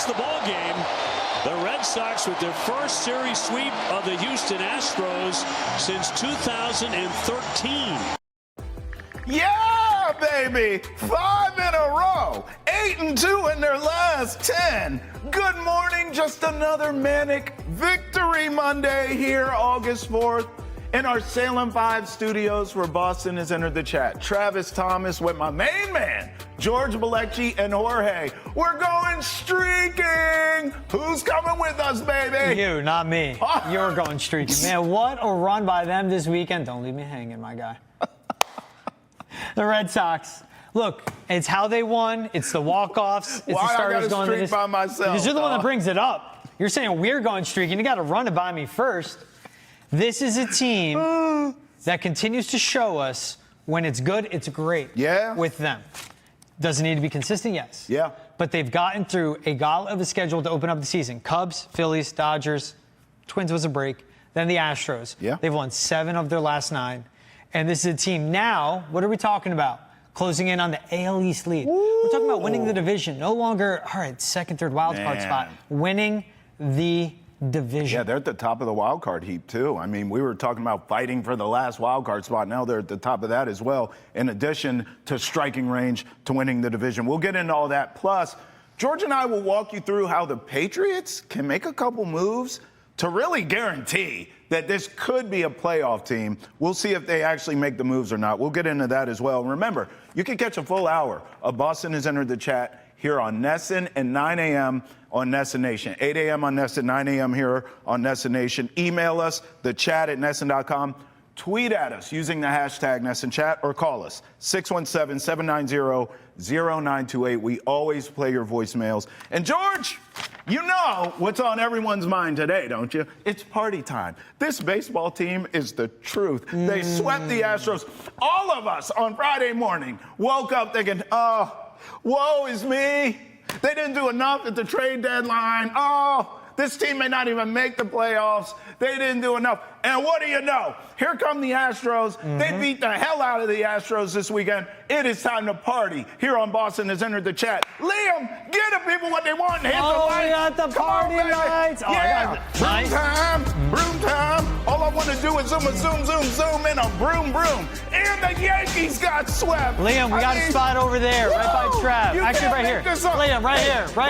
That's the ball game. The Red Sox with their first series sweep of the Houston Astros since 2013. Yeah, baby! 5 in a row. 8-2 in their last 10. Good morning. Just another manic Victory Monday here, August 4th. In our Salem 5 studios where Boston has entered the chat. Travis Thomas with my main man, George Balekji and Jorge. We're going streaking. Who's coming with us, baby? You, not me. You're going streaking. Man, what a run by them this weekend. Don't leave me hanging, my guy. The Red Sox. Look, it's how they won. It's the walk-offs. It's Why the starters I going gotta streak by myself? Because you're the one that brings it up. You're saying we're going streaking. You got to run it by me first. This is a team that continues to show us when it's good, it's great. Yeah. With them. Does it need to be consistent? Yes. Yeah. But they've gotten through a gauntlet of a schedule to open up the season. Cubs, Phillies, Dodgers, Twins was a break. Then the Astros. Yeah. They've won 7 of their last 9. And this is a team now, what are we talking about? Closing in on the AL East lead. We're talking about winning the division. No longer, all right, second, third wild card spot. Winning the division. Yeah, they're at the top of the wild card heap, too. I mean, we were talking about fighting for the last wild card spot. Now they're at the top of that as well, in addition to striking range to winning the division. We'll get into all that. Plus, George and I will walk you through how the Patriots can make a couple moves to really guarantee that this could be a playoff team. We'll see if they actually make the moves or not. We'll get into that as well. And remember, you can catch a full hour of Boston Has Entered the Chat here on Nesson and 9 a.m. on Nesson Nation. 8 a.m. on Nesson, 9 a.m. here on Nesson Nation. Email us, thechat@nesson.com. Tweet at us using the hashtag NessonChat or call us, 617-790-0928. We always play your voicemails. And George, you know what's on everyone's mind today, don't you? It's party time. This baseball team is the truth. They swept the Astros. All of us on Friday morning woke up thinking, oh, woe is me. They didn't do enough at the trade deadline. Oh, this team may not even make the playoffs. They didn't do enough. And what do you know? Here come the Astros. They beat the hell out of the Astros this weekend. It is time to party. Here on Boston Has Entered the Chat. Liam, give the people what they want. Hit the lights. We got the party lights. Oh, yeah. Broom time. Broom time. All I want to do is zoom in a broom. And the Yankees got swept. Liam, we got a spot over there, right by Trav. Actually, right here. Liam, right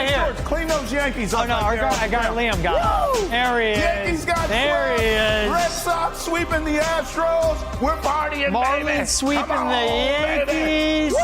here. George, clean those Yankees up. Oh, no, I got Liam. Got him. There he is. Yankees got there swept. He is. Red Sox sweeping the Astros. We're partying, Marlins baby. sweeping Come on, the Yankees. Woo!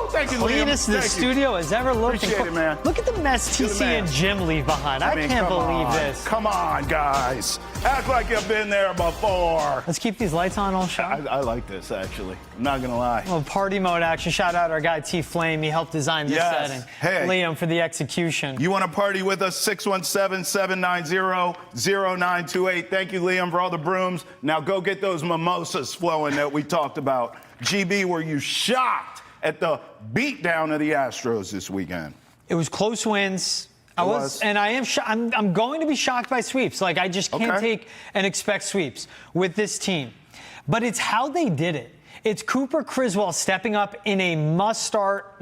Thank you, Liam. Cleanest the studio has ever looked. Appreciate it, man. Look at the mess TC and Jim leave behind. I mean, can't believe this. Come on, guys. Act like you've been there before. Let's keep these lights on all shot. I like this, actually. I'm not going to lie. Well, party mode action. Shout out our guy T Flame. He helped design this setting. Hey. Liam for the execution. You want to party with us? 617-790-0928. Thank you, Liam, for all the brooms. Now go get those mimosas flowing that we talked about. GB, were you shocked at the beatdown of the Astros this weekend? It was close wins. I was, and I am. I'm going to be shocked by sweeps. Like I just can't take and expect sweeps with this team. But it's how they did it. It's Cooper Criswell stepping up in a must-start,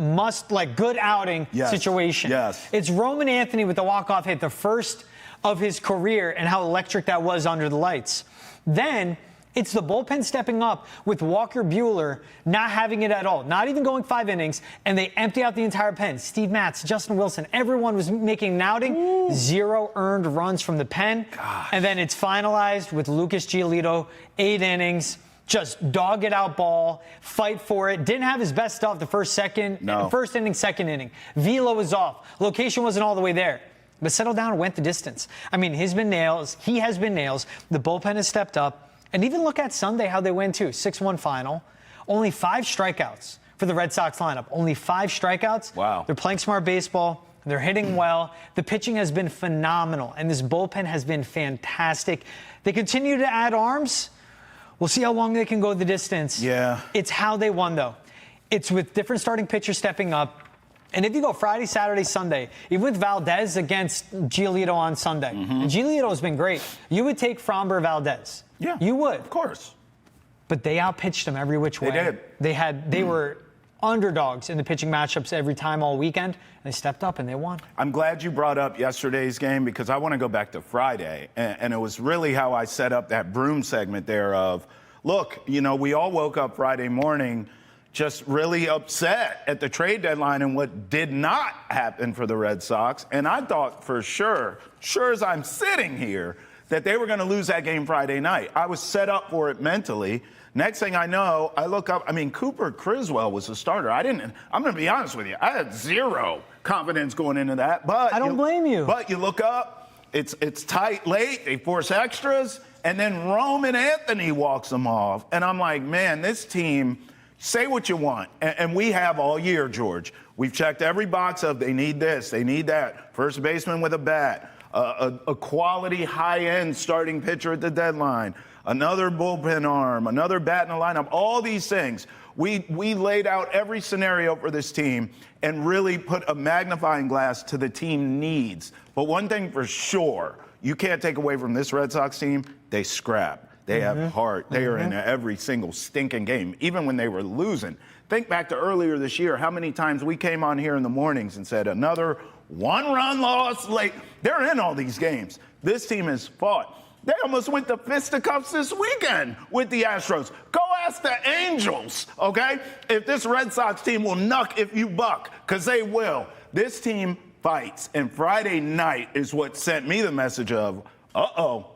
good outing situation. Yes. It's Roman Anthony with the walk-off hit, the first of his career, and how electric that was under the lights. Then it's the bullpen stepping up with Walker Buehler not having it at all, not even going 5 innings, and they empty out the entire pen. Steve Matz, Justin Wilson, everyone was making an outing. 0 earned runs from the pen. Gosh. And then it's finalized with Lucas Giolito, 8 innings. Just dog it out ball, fight for it. Didn't have his best stuff the first inning, second inning. Velo was off. Location wasn't all the way there. But settled down and went the distance. I mean, he's been nails. He has been nails. The bullpen has stepped up. And even look at Sunday, how they win, too. 6-1 final. Only 5 strikeouts for the Red Sox lineup. Only 5 strikeouts. Wow. They're playing smart baseball. They're hitting well. The pitching has been phenomenal. And this bullpen has been fantastic. They continue to add arms. We'll see how long they can go the distance. Yeah. It's how they won, though. It's with different starting pitchers stepping up. And if you go Friday, Saturday, Sunday, even with Valdez against Giolito on Sunday, and Giolito has been great. You would take Framber Valdez. Yeah. You would. Of course. But they outpitched him every which way. They did. They were underdogs in the pitching matchups every time all weekend. And they stepped up and they won. I'm glad you brought up yesterday's game because I want to go back to Friday. And it was really how I set up that broom segment there of, look, you know, we all woke up Friday morning just really upset at the trade deadline and what did not happen for the Red Sox. And I thought for sure as I'm sitting here, that they were going to lose that game Friday night. I was set up for it mentally. Next thing I know, I look up, Cooper Criswell was the starter. I'm going to be honest with you, I had zero confidence going into that. But I don't blame you. But you look up, it's tight late, they force extras, and then Roman Anthony walks them off. And I'm like, man, this team, say what you want. And we have all year, George. We've checked every box of they need this, they need that. First baseman with a bat. A quality high-end starting pitcher at the deadline, another bullpen arm, another bat in the lineup, all these things. We laid out every scenario for this team and really put a magnifying glass to the team needs. But one thing for sure, you can't take away from this Red Sox team, they scrap. They have heart. They are in every single stinking game, even when they were losing. Think back to earlier this year, how many times we came on here in the mornings and said another one-run loss late. They're in all these games. This team has fought. They almost went to fisticuffs this weekend with the Astros. Go ask the Angels, okay, if this Red Sox team will knuck if you buck, because they will. This team fights, and Friday night is what sent me the message of,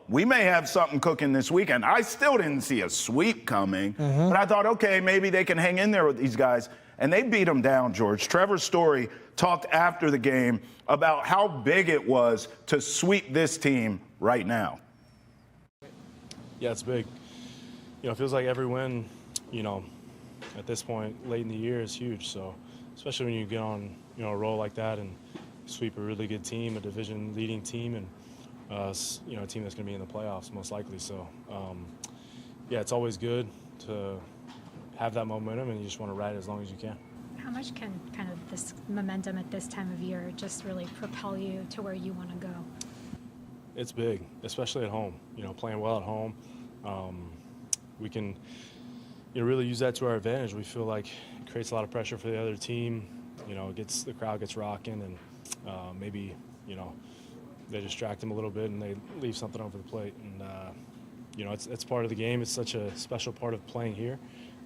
we may have something cooking this weekend. I still didn't see a sweep coming, but I thought, okay, maybe they can hang in there with these guys. And they beat them down, George. Trevor Story talked after the game about how big it was to sweep this team right now. Yeah, it's big. It feels like every win, at this point late in the year is huge. So especially when you get on, a roll like that and sweep a really good team, a division-leading team, and a team that's going to be in the playoffs most likely. So, it's always good to have that momentum, and you just want to ride it as long as you can. How much can kind of this momentum at this time of year just really propel you to where you want to go? It's big, especially at home. Playing well at home, we can really use that to our advantage. We feel like it creates a lot of pressure for the other team. The crowd gets rocking, and maybe they distract them a little bit and they leave something over the plate. And it's part of the game. It's such a special part of playing here.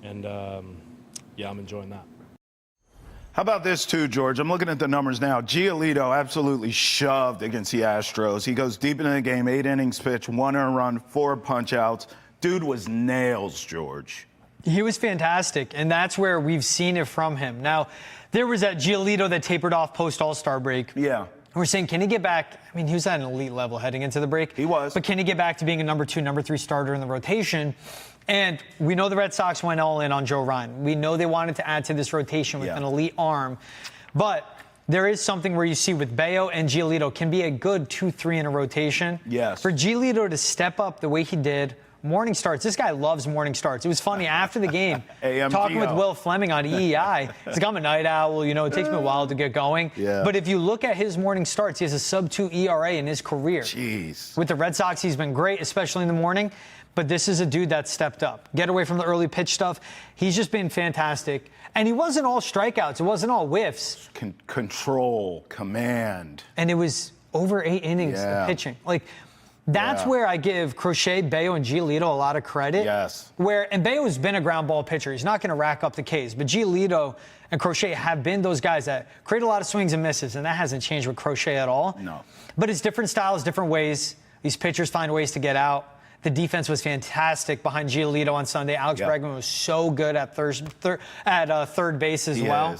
And, I'm enjoying that. How about this, too, George? I'm looking at the numbers now. Giolito absolutely shoved against the Astros. He goes deep into the game, 8 innings pitched, 1 earned run, 4 punch-outs. Dude was nails, George. He was fantastic, and that's where we've seen it from him. Now, there was that Giolito that tapered off post-All-Star break. Yeah. We're saying, can he get back? He was at an elite level heading into the break. He was. But can he get back to being a number 2, number 3 starter in the rotation? And we know the Red Sox went all in on Joe Ryan. We know they wanted to add to this rotation with an elite arm. But there is something where you see with Bello and Giolito can be a good 2-3 in a rotation. Yes. For Giolito to step up the way he did, morning starts. This guy loves morning starts. It was funny after the game, talking with Will Fleming on EEI. He's like, I'm a night owl. It takes me a while to get going. Yeah. But if you look at his morning starts, he has a sub-2 ERA in his career. Jeez. With the Red Sox, he's been great, especially in the morning. But this is a dude that stepped up. Get away from the early pitch stuff. He's just been fantastic. And he wasn't all strikeouts. It wasn't all whiffs. Control, command. And it was over 8 innings of pitching. That's where I give Crochet, Bello, and Giolito a lot of credit. Yes. And Bello's been a ground ball pitcher. He's not going to rack up the Ks. But Giolito and Crochet have been those guys that create a lot of swings and misses, and that hasn't changed with Crochet at all. No. But it's different styles, different ways. These pitchers find ways to get out. The defense was fantastic behind Giolito on Sunday. Alex Bregman was so good at third base as well.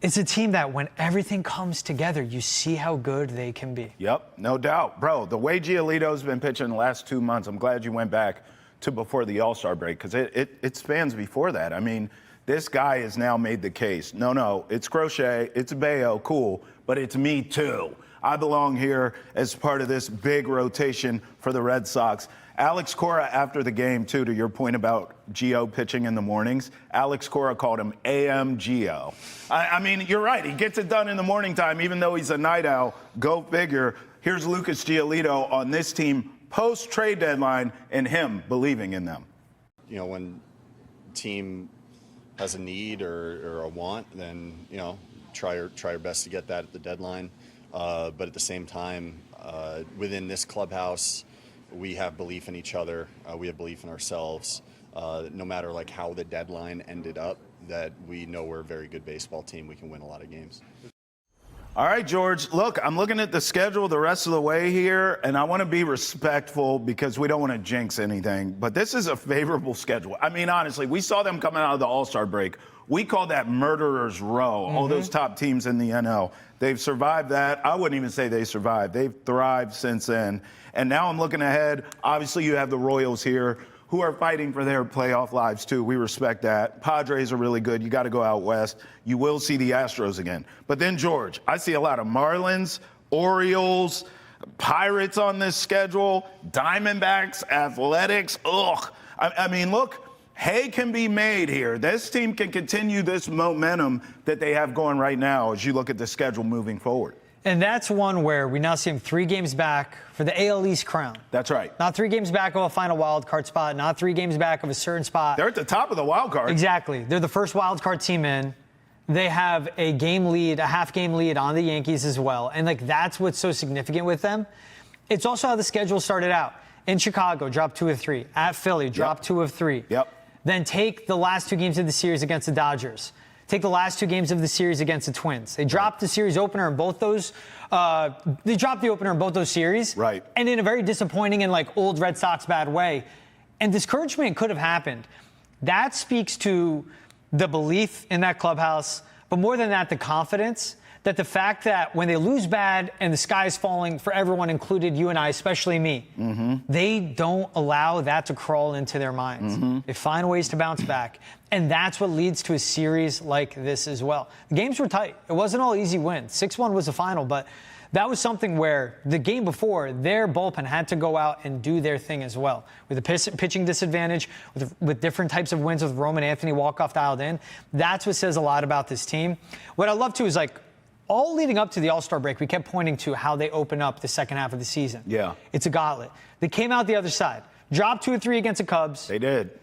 It's a team that when everything comes together, you see how good they can be. Yep, no doubt. Bro, the way Giolito's been pitching the last 2 months, I'm glad you went back to before the All-Star break because it spans before that. This guy has now made the case. No, it's Crochet, it's Bello, cool, but it's me too. I belong here as part of this big rotation for the Red Sox. Alex Cora, after the game, too, to your point about Gio pitching in the mornings, Alex Cora called him AM Gio. You're right. He gets it done in the morning time, even though he's a night owl. Go figure. Here's Lucas Giolito on this team post-trade deadline and him believing in them. When team has a need or a want, then, try your best to get that at the deadline. But at the same time, within this clubhouse, we have belief in each other. We have belief in ourselves. No matter like how the deadline ended up, that we know we're a very good baseball team. We can win a lot of games. All right, George, look, I'm looking at the schedule the rest of the way here, and I want to be respectful because we don't want to jinx anything, but this is a favorable schedule. I mean, honestly, we saw them coming out of the All-Star break. We call that murderer's row, all those top teams in the NL. They've survived that. I wouldn't even say they survived. They've thrived since then. And now I'm looking ahead. Obviously, you have the Royals here, who are fighting for their playoff lives, too. We respect that. Padres are really good. You got to go out west. You will see the Astros again. But then, George, I see a lot of Marlins, Orioles, Pirates on this schedule, Diamondbacks, Athletics. Ugh. I mean, look, hay can be made here. This team can continue this momentum that they have going right now as you look at the schedule moving forward. And that's one where we now see them 3 games back for the AL East crown. That's right. Not 3 games back of a final wild card spot, not 3 games back of a certain spot. They're at the top of the wild card. Exactly. They're the first wild card team in. They have a game lead, a half-game lead on the Yankees as well. And, that's what's so significant with them. It's also how the schedule started out. In Chicago, drop 2 of 3. At Philly, drop 2 of 3. Yep. Then take the last 2 games of the series against the Dodgers. Take the last 2 games of the series against the Twins. They dropped the series opener in both those. They dropped the opener in both those series. Right. And in a very disappointing and old Red Sox bad way. And discouragement could have happened. That speaks to the belief in that clubhouse, but more than that, the confidence. That the fact that when they lose bad and the sky is falling for everyone, included you and I, especially me, they don't allow that to crawl into their minds. They find ways to bounce back. And that's what leads to a series like this as well. The games were tight. It wasn't all easy wins. 6-1 was the final, but that was something where the game before, their bullpen had to go out and do their thing as well. With a pitching disadvantage, with different types of wins with Roman Anthony walk-off dialed in, that's what says a lot about this team. What I love, too, is all leading up to the All-Star break, we kept pointing to how they open up the second half of the season. Yeah. It's a gauntlet. They came out the other side. Dropped 2 of 3 against the Cubs. They did.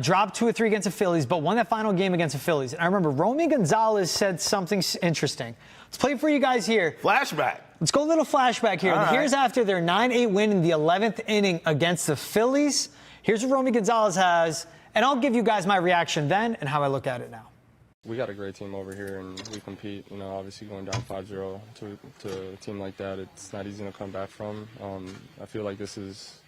Dropped 2 of 3 against the Phillies, but won that final game against the Phillies. And I remember Romy Gonzalez said something interesting. Let's play for you guys here. Flashback. Let's go a little flashback here. Here's after their 9-8 win in the 11th inning against the Phillies. Here's what Romy Gonzalez has, and I'll give you guys my reaction then and how I look at it now. We got a great team over here, and we compete. Obviously going down 5-0 to a team like that, it's not easy to come back from. I feel like this is,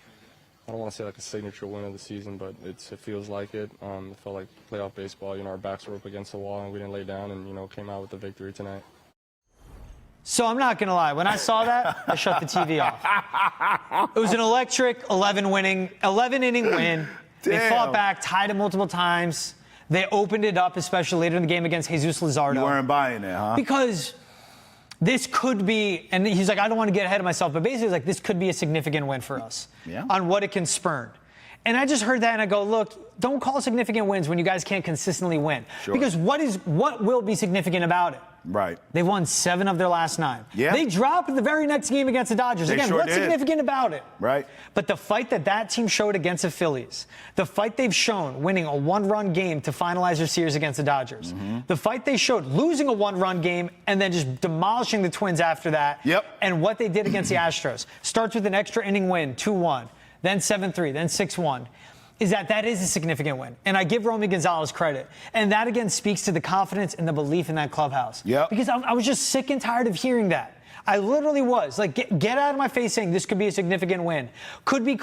I don't want to say a signature win of the season, but it feels like it. It felt like playoff baseball. Our backs were up against the wall, and we didn't lay down, and came out with the victory tonight. So I'm not going to lie. When I saw that, I shut the TV off. It was an electric 11-inning win. They fought back, tied it multiple times. They opened it up, especially later in the game against Jesus Luzardo. You weren't buying it, huh? Because this could be, and he's like, I don't want to get ahead of myself, but basically, this could be a significant win for us on what it can spurn. And I just heard that, and I go, look, don't call significant wins when you guys can't consistently win. Sure. Because what will be significant about it? Right. They've won 7 of their last 9. Yeah. They dropped the very next game against the Dodgers. Again, what's significant about it? Right. But the fight that team showed against the Phillies, the fight they've shown winning a 1-run game to finalize their series against the Dodgers, the fight they showed losing a 1-run game and then just demolishing the Twins after that, and what they did against the Astros. Starts with an extra inning win, 2-1, then 7-3, then 6-1. Is that is a significant win. And I give Romy Gonzalez credit. And that, again, speaks to the confidence and the belief in that clubhouse. Because I was just sick and tired of hearing that. I literally was. Get out of my face saying this could be a significant win. Could be.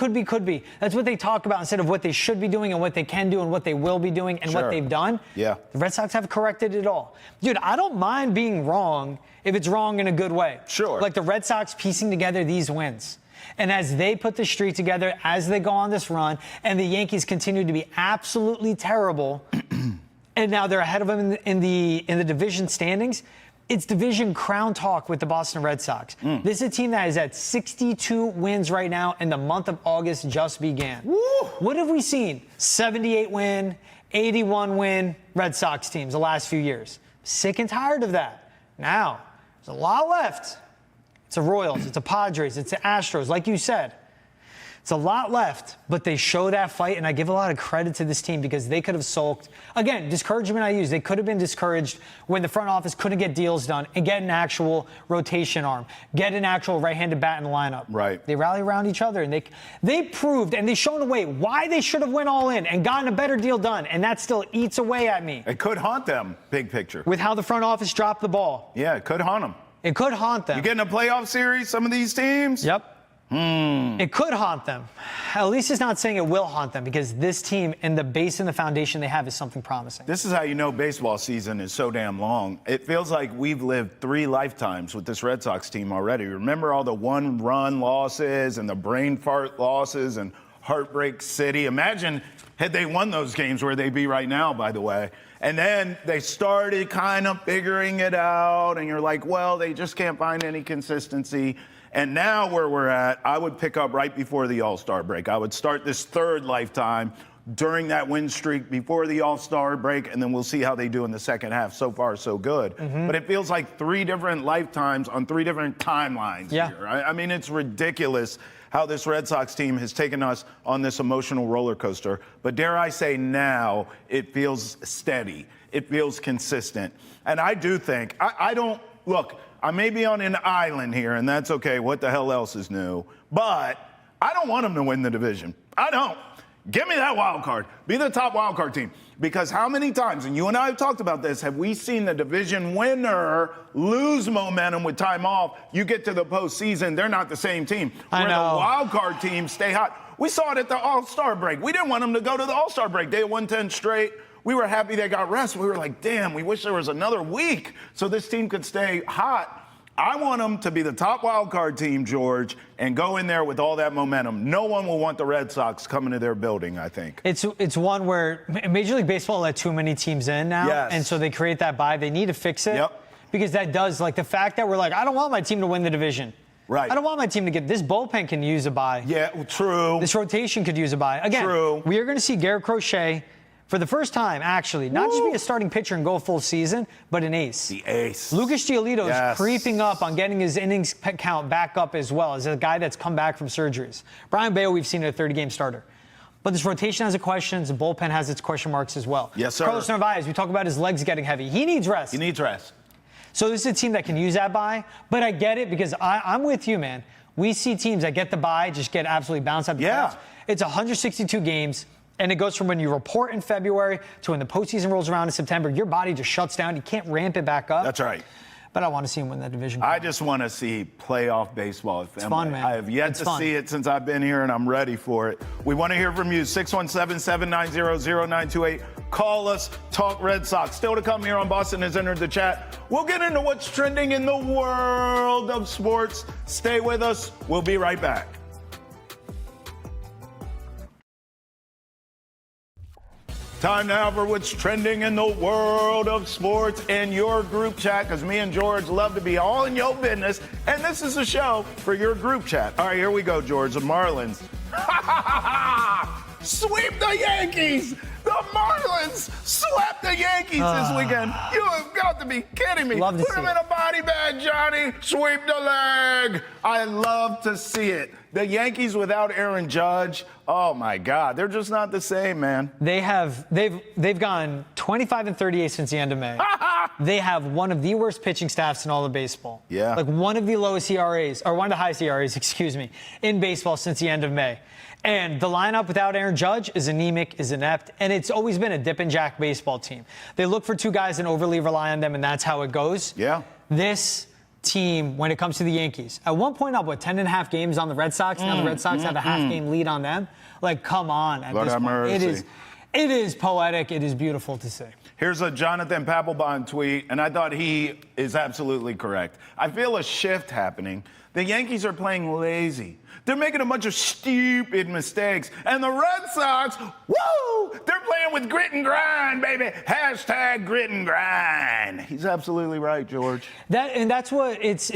That's what they talk about instead of what they should be doing and what they can do and what they will be doing and what they've done. Yeah. The Red Sox have corrected it all. Dude, I don't mind being wrong if it's wrong in a good way. Sure. Like the Red Sox piecing together these wins. And as they put the streak together, as they go on this run, and the Yankees continue to be absolutely terrible, and now they're ahead of them in the division standings, it's division crown talk with the Boston Red Sox. This is a team that is at 62 wins right now, and the month of August just began. Woo! What have we seen? 78 win, 81 win Red Sox teams the last few years. Sick and tired of that. Now, there's a lot left. It's the Royals, it's the Padres, it's the Astros. Like you said, It's a lot left, but they show that fight, and I give a lot of credit to this team because they could have sulked. Again, discouragement I use. They could have been discouraged when the front office couldn't get deals done and get an actual rotation arm, get an actual right-handed bat in the lineup. Right. They rally around each other, and they proved, and they've shown away why they should have went all in and gotten a better deal done, and that still eats away at me. It could haunt them, big picture. With how the front office dropped the ball. Yeah, it could haunt them. It could haunt them. You get in a playoff series, some of these teams? Yep. It could haunt them. At least it's not saying it will haunt them because this team and the base and the foundation they have is something promising. This is how you know baseball season is so damn long. It feels like we've lived 3 lifetimes with this Red Sox team already. Remember all the one-run losses and the brain fart losses and Heartbreak City? Imagine had they won those games, where they'd be right now, by the way. And then they started kind of figuring it out, and you're like, well, they just can't find any consistency. And now where we're at, I would pick up right before the All-Star break. I would start this 3rd lifetime during that win streak before the All-Star break, and then we'll see how they do in the second half. So far, so good. But it feels like 3 different lifetimes on 3 different timelines here. I mean, it's ridiculous how this Red Sox team has taken us on this emotional roller coaster. But dare I say now, it feels steady. It feels consistent. And I do think, I don't, look, I may be on an island here, and that's okay. What the hell else is new? But I don't want them to win the division. I don't. Give me that wild card. Be the top wild card team. Because how many times, and you and I have talked about this, have we seen the division winner lose momentum with time off? You get to the postseason, they're not the same team. Where the wild card teams stay hot. We saw it at the All-Star break. We didn't want them to go to the All-Star break. They won 10 straight. We were happy they got rest. We were like, damn, we wish there was another week so this team could stay hot. I want them to be the top wild card team, George, and go in there with all that momentum. No one will want the Red Sox coming to their building, I think. It's one where Major League Baseball let too many teams in now, and so they create that bye. They need to fix it because that does, like, the fact that we're like, I don't want my team to win the division. Right. I don't want my team to get this bullpen can use a bye. Yeah, true. This rotation could use a bye. Again, we are going to see Garrett Crochet for the first time, actually, not just be a starting pitcher and go a full season, but an ace. The ace. Lucas Giolito is creeping up on getting his innings count back up as well as a guy that's come back from surgeries. Brian Bayo, we've seen a 30-game starter. But this rotation has its questions. The bullpen has its question marks as well. Yes, sir. Carlos Narvaez, we talk about his legs getting heavy. He needs rest. He needs rest. So this is a team that can use that bye. But I get it because I'm with you, man. We see teams that get the bye just get absolutely bounced out the playoffs. It's 162 games. And it goes from when you report in February to when the postseason rolls around in September. Your body just shuts down. You can't ramp it back up. That's right. But I want to see him win that division. I just want to see playoff baseball. It's fun, man. I have yet to see it since I've been here, and I'm ready for it. We want to hear from you. 617-790-0928. Call us. Talk Red Sox. Still to come here on Boston Has Entered the Chat. We'll get into what's trending in the world of sports. Stay with us. We'll be right back. Time now for what's trending in the world of sports in your group chat, because me and George love to be all in your business, and this is a show for your group chat. All right, here we go, George. The Marlins. Sweep the Yankees! The Marlins swept the Yankees this weekend. You have got to be kidding me. Love to Put see them in a body bag, Johnny. Sweep the leg. I love to see it. The Yankees without Aaron Judge, oh my God, they're just not the same, man. They've gone 25-38 since the end of May. They have one of the worst pitching staffs in all of baseball. Yeah. Like one of the lowest ERAs, or one of the highest ERAs, in baseball since the end of May. And the lineup without Aaron Judge is anemic, is inept, and it's always been a dip and jack baseball team. They look for 2 guys and overly rely on them, and that's how it goes. Yeah. This team, when it comes to the Yankees, at one point up, 10.5 games on the Red Sox? Now the Red Sox have a half-game lead on them. Like, come on. At Lord this have point. mercy. It is poetic. It is beautiful to see. Here's a Jonathan Papelbon tweet, and I thought he is absolutely correct. I feel a shift happening. The Yankees are playing lazy. They're making a bunch of stupid mistakes. And the Red Sox, woo, they're playing with grit and grind, baby. Hashtag grit and grind. He's absolutely right, George. That's what it's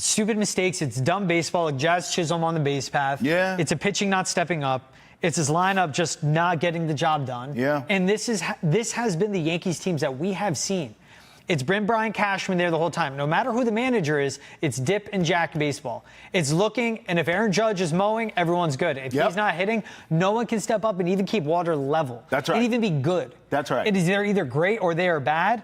stupid mistakes. It's dumb baseball, like Jazz Chisholm on the base path. Yeah. It's a pitching not stepping up. It's his lineup just not getting the job done. Yeah. And this has been the Yankees teams that we have seen. It's been Brian Cashman there the whole time. No matter who the manager is, it's dip and jack baseball. It's looking, and if Aaron Judge is mowing, everyone's good. If he's not hitting, no one can step up and even keep water level. That's right. And even be good. That's right. It is either great or they are bad.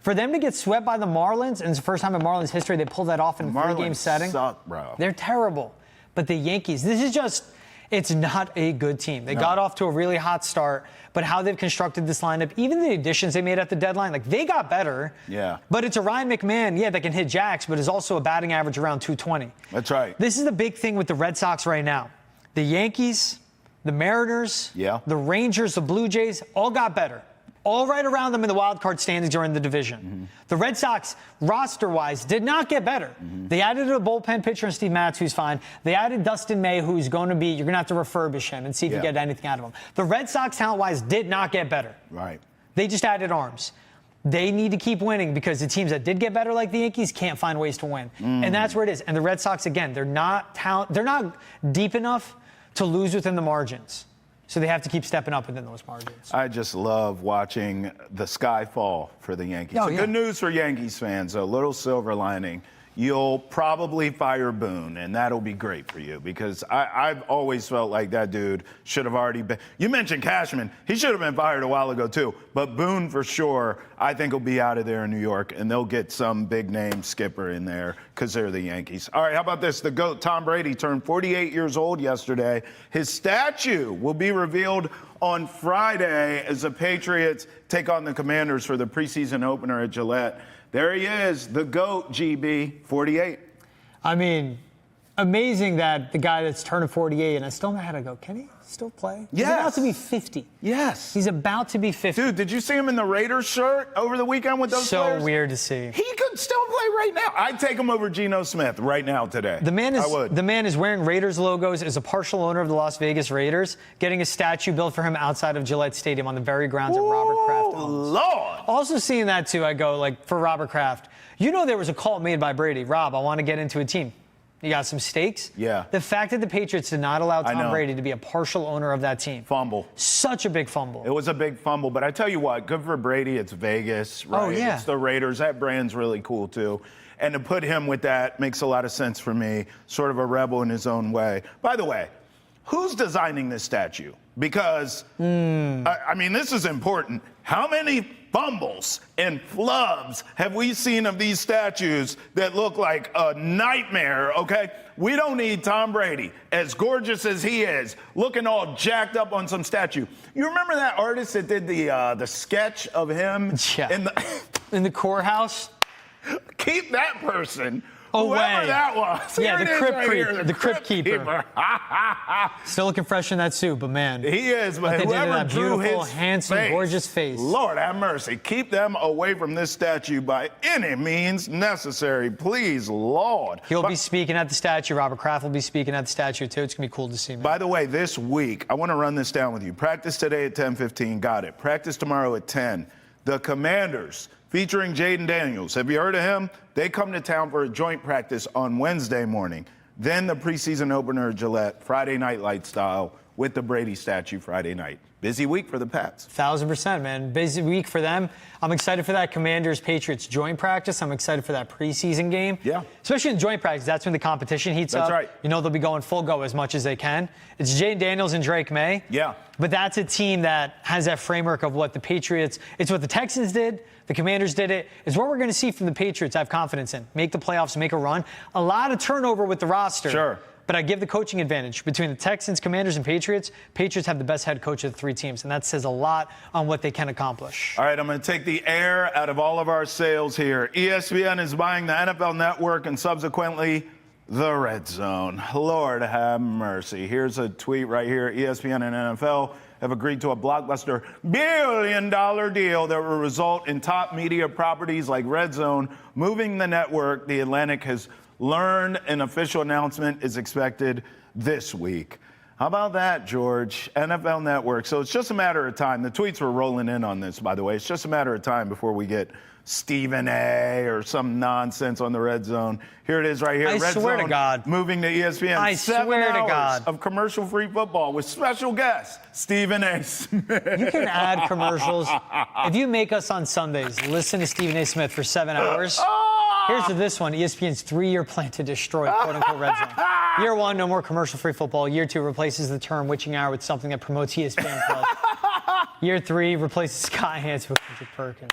For them to get swept by the Marlins, and it's the first time in Marlins history they pulled that off in a three-game setting. Suck, bro. They're terrible. But the Yankees, this is just, it's not a good team. They got off to a really hot start, but how they've constructed this lineup, even the additions they made at the deadline, like they got better. Yeah. But it's a Ryan McMahon, that can hit jacks, but is also a batting average around 220. That's right. This is the big thing with the Red Sox right now. The Yankees, the Mariners, the Rangers, the Blue Jays, all got better. All right around them in the wild card standings during the division. The Red Sox, roster-wise, did not get better. They added a bullpen pitcher in Steve Matz, who's fine. They added Dustin May, who's going to be, you're going to have to refurbish him and see if you get anything out of him. The Red Sox, talent-wise, did not get better. Right. They just added arms. They need to keep winning because the teams that did get better, like the Yankees, can't find ways to win. And that's where it is. And the Red Sox, again, they're not deep enough to lose within the margins. So they have to keep stepping up within those margins. I just love watching the sky fall for the Yankees. Good news for Yankees fans, a little silver lining. You'll probably fire Boone, and that'll be great for you because I've always felt like that dude should have already been. You mentioned Cashman. He should have been fired a while ago, too. But Boone, for sure, I think will be out of there in New York, and they'll get some big-name skipper in there because they're the Yankees. All right, how about this? The GOAT, Tom Brady, turned 48 years old yesterday. His statue will be revealed on Friday as the Patriots take on the Commanders for the preseason opener at Gillette. There he is, the GOAT, GB, 48. I mean, amazing that the guy that's turning 48, and I still had to go, can he still play? Yes. He's about to be 50. Yes. He's about to be 50. Dude, did you see him in the Raiders shirt over the weekend with those players? So weird to see. He could still play right now. I'd take him over Geno Smith right now today. The man is wearing Raiders logos, is a partial owner of the Las Vegas Raiders, getting a statue built for him outside of Gillette Stadium on the very grounds of Robert Kraft owns. Lord. Also seeing that, too, I go, like, for Robert Kraft, there was a call made by Brady. Rob, I want to get into a team. You got some stakes? Yeah. The fact that the Patriots did not allow Tom Brady to be a partial owner of that team. Fumble. Such a big fumble. It was a big fumble, but I tell you what, good for Brady. It's Vegas, right? Oh, yeah. It's the Raiders. That brand's really cool, too. And to put him with that makes a lot of sense for me. Sort of a rebel in his own way. By the way, who's designing this statue? Because, I mean, this is important. How many fumbles and flubs have we seen of these statues that look like a nightmare, okay? We don't need Tom Brady, as gorgeous as he is, looking all jacked up on some statue. You remember that artist that did the sketch of him in the courthouse? Keep that person. Away. Whoever that was. Yeah, the crypt keeper. Still looking fresh in that suit, but man. He is, but they whoever did that drew beautiful, his handsome, face, gorgeous face. Lord have mercy. Keep them away from this statue by any means necessary. Please, Lord. He'll be speaking at the statue. Robert Kraft will be speaking at the statue, too. It's going to be cool to see, man. By the way, this week, I want to run this down with you. Practice today at 10:15. Got it. Practice tomorrow at 10. The Commanders, featuring Jaden Daniels. Have you heard of him? They come to town for a joint practice on Wednesday morning. Then the preseason opener at Gillette, Friday night light style, with the Brady statue Friday night. Busy week for the Pats. 1,000%, man. Busy week for them. I'm excited for that Commanders-Patriots joint practice. I'm excited for that preseason game. Yeah. Especially in joint practice. That's when the competition heats up. That's right. They'll be going full go as much as they can. It's Jaden Daniels and Drake May. Yeah. But that's a team that has that framework of what the Patriots, it's what the Texans did, the Commanders did it. It's what we're going to see from the Patriots, I have confidence in. Make the playoffs, make a run. A lot of turnover with the roster. Sure. But I give the coaching advantage. Between the Texans, Commanders, and Patriots, Patriots have the best head coach of the three teams, and that says a lot on what they can accomplish. All right, I'm going to take the air out of all of our sails here. ESPN is buying the NFL Network and subsequently the Red Zone. Lord have mercy. Here's a tweet right here. ESPN and NFL have agreed to a blockbuster billion-dollar deal that will result in top media properties like Red Zone moving the network. The Atlantic has learned an official announcement is expected this week. How about that, George? NFL Network. So it's just a matter of time. The tweets were rolling in on this, by the way. It's just a matter of time before we get Stephen A. or some nonsense on the Red Zone. Here it is right here. I Red swear Zone to God. moving to ESPN. I 7 swear to hours God. of commercial-free football with special guest Stephen A. Smith. You can add commercials. If you make us on Sundays listen to Stephen A. Smith for 7 hours, here's to this one, ESPN's 3-year plan to destroy quote-unquote Red Zone. Year 1, no more commercial-free football. Year 2 replaces the term witching hour with something that promotes ESPN Plus. Year 3 replaces Scott Hansen with Kendrick Perkins.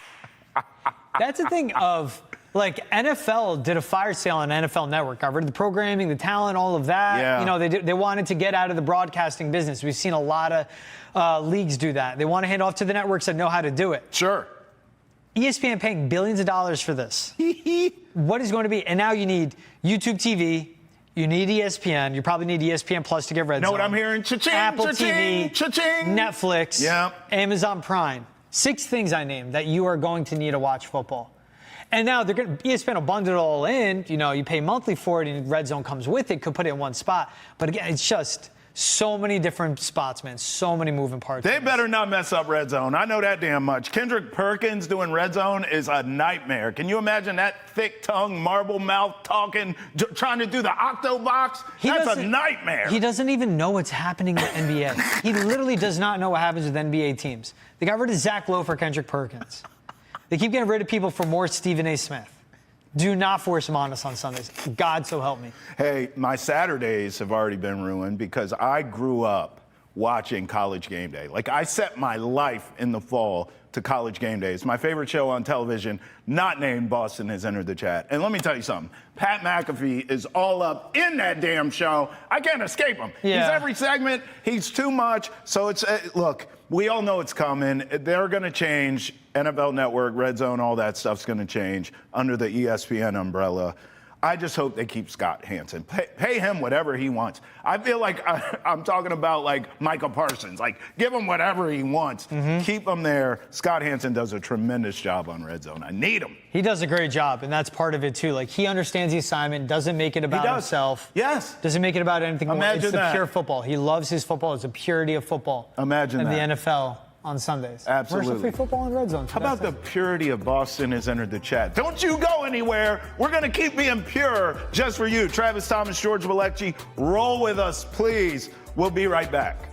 That's the thing of, like, NFL did a fire sale on NFL Network. Got rid of the programming, the talent, all of that. Yeah. You know, they wanted to get out of the broadcasting business. We've seen a lot of leagues do that. They want to hand off to the networks that know how to do it. Sure. ESPN paying billions of dollars for this. What is going to be? And now you need YouTube TV. You need ESPN. You probably need ESPN Plus to get Red Zone. Know what I'm hearing? Cha-ching, Apple cha-ching, TV, cha-ching. Netflix, Yeah. Amazon Prime. 6 things I named that you are going to need to watch football. And now ESPN will bundle it all in. You know, you pay monthly for it, and Red Zone comes with it. Could put it in one spot. But again, it's just so many different spots, man. So many moving parts. They better not mess up Red Zone. I know that damn much. Kendrick Perkins doing Red Zone is a nightmare. Can you imagine that thick tongue, marble mouth talking, trying to do the octo box? That's a nightmare. He doesn't even know what's happening in the NBA. He literally does not know what happens with NBA teams. They got rid of Zach Lowe for Kendrick Perkins. They keep getting rid of people for more Stephen A. Smith. Do not force him on us on Sundays. God so help me. Hey, my Saturdays have already been ruined because I grew up watching College Game Day. Like, I set my life in the fall to College Game Day. It's my favorite show on television, not named Boston Has Entered the Chat. And let me tell you something. Pat McAfee is all up in that damn show. I can't escape him. Yeah. He's every segment. He's too much. So it's, look, we all know it's coming. They're going to change. NFL Network, Red Zone, all that stuff's going to change under the ESPN umbrella. I just hope they keep Scott Hansen. Pay him whatever he wants. I feel like I'm talking about, like, Micah Parsons. Like, give him whatever he wants. Keep him there. Scott Hansen does a tremendous job on Red Zone. I need him. He does a great job, and that's part of it, too. Like, he understands the assignment, doesn't make it about himself. Yes. Doesn't make it about anything more. Imagine It's the that. pure football. He loves his football. It's the purity of football. Imagine and that. And the NFL on Sundays. Absolutely. Commercial-free football and Red Zone. How about the purity of Boston Has Entered the Chat? Don't you go anywhere. We're going to keep being pure just for you. Travis Thomas, George Balekji, roll with us, please. We'll be right back.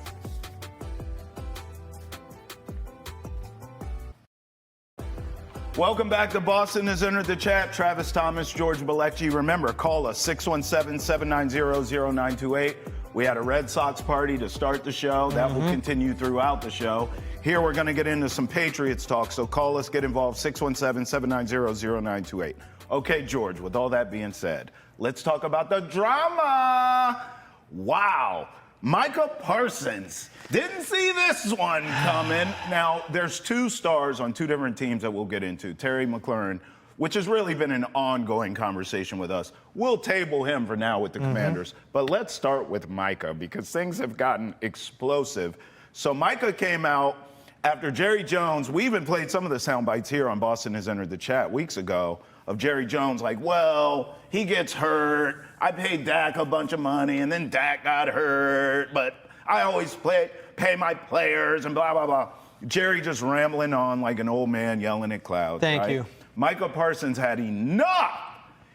Welcome back to Boston Has Entered the Chat. Travis Thomas, George Balekji. Remember, call us 617-790-0928. We had a Red Sox party to start the show. That will continue throughout the show. Here we're going to get into some Patriots talk, so call us, get involved, 617-790-0928. Okay, George, with all that being said, let's talk about the drama. Wow. Micah Parsons. Didn't see this one coming. Now, there's 2 stars on 2 different teams that we'll get into. Terry McLaurin, which has really been an ongoing conversation with us. We'll table him for now with the Commanders. But let's start with Micah because things have gotten explosive. So Micah came out after Jerry Jones. We even played some of the sound bites here on Boston Has Entered the Chat weeks ago of Jerry Jones like, well, he gets hurt. I paid Dak a bunch of money, and then Dak got hurt. But I always pay my players and blah, blah, blah. Jerry just rambling on like an old man yelling at clouds. Thank you. Micah Parsons had enough.